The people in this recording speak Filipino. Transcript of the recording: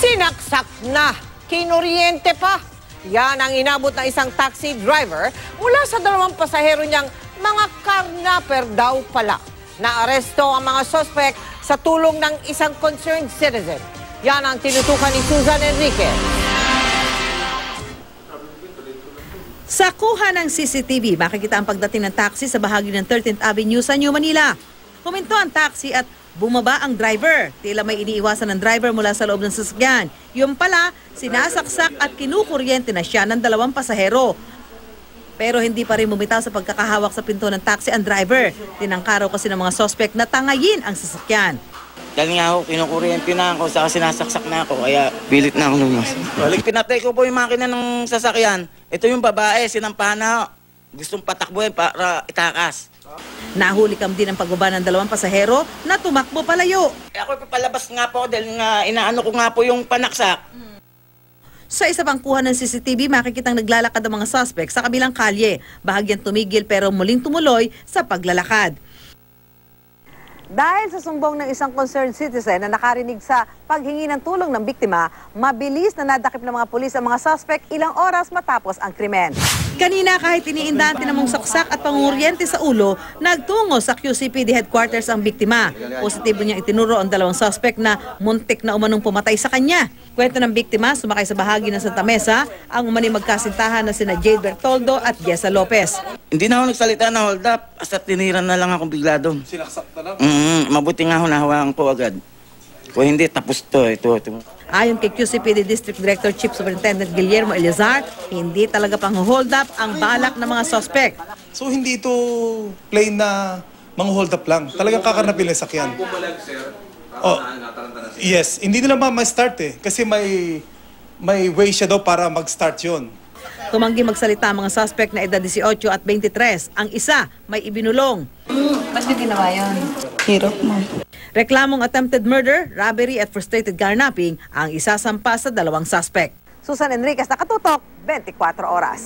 Sinaksak na, kinuryente pa. Yan ang inabot ng isang taxi driver mula sa dalawang pasahero niyang mga carnapper daw pala. Naaresto ang mga suspect sa tulong ng isang concerned citizen. Yan ang tinutukan ni Susan Enriquez. Sa kuha ng CCTV, makikita ang pagdating ng taxi sa bahagi ng 13th Avenue sa New Manila. Huminto ang taxi at bumaba ang driver. Tila may iniiwasan ng driver mula sa loob ng sasakyan. Yung pala, sinasaksak at kinukuryente na siya ng dalawang pasahero. Pero hindi pa rin bumitaw sa pagkakahawak sa pinto ng taxi ang driver. Tinangkaraw kasi ng mga suspect na tangayin ang sasakyan. Dahil nga ako, kinukuryente na ako, saka sinasaksak na ako, kaya pilit na ako lumas. Balik, pinatay ko po yung makina ng sasakyan. Ito yung babae, sinampahan na. Gustong patakbuhin para itakas. Nahuli kam din ang pagbaba ng dalawang pasahero na tumakbo palayo. Ako papalabas nga po dahil nga inaano ko nga po yung panaksak. Sa isa pang kuha ng CCTV, makikitang naglalakad ang mga suspect sa kabilang kalye. Bahagyang tumigil pero muling tumuloy sa paglalakad. Dahil sa sumbong ng isang concerned citizen na nakarinig sa paghingi ng tulong ng biktima, mabilis na nadakip ng mga pulis ang mga suspect ilang oras matapos ang krimen. Kanina kahit iniindahan tinamong saksak at pangunguryente sa ulo, nagtungo sa QCPD headquarters ang biktima. Positibo niyang itinuro ang dalawang suspect na muntik na umanong pumatay sa kanya. Kwento ng biktima, sumakay sa bahagi ng Santa Mesa ang umani magkasintahan na sina Jade Bertoldo at Jessa Lopez. Hindi na ako nagsalita na hold up, basta tiniran na lang ako bigla doon. Sinaksak na lang? Mabuti nga ako nahawakan ko agad. Kung hindi, tapos to. Ito. Ayon kay QCPD District Director Chief Superintendent Guillermo Elizar, hindi talaga pang-hold up ang balak ng mga suspect. So hindi ito plain na mang-hold up lang. Talagang kakarnapin ng sakyan. Oh, yes, hindi nila ma-start eh. Kasi may way siya daw para mag-start yun. Tumanggi magsalita ang mga suspect na edad 18 at 23. Ang isa may ibinulong. Ba't niyo ginawa yun? Hirap mo. Reklamong attempted murder, robbery at frustrated carnapping ang isasampa sa dalawang suspect. Susan Enriquez, nakatutok, 24 oras.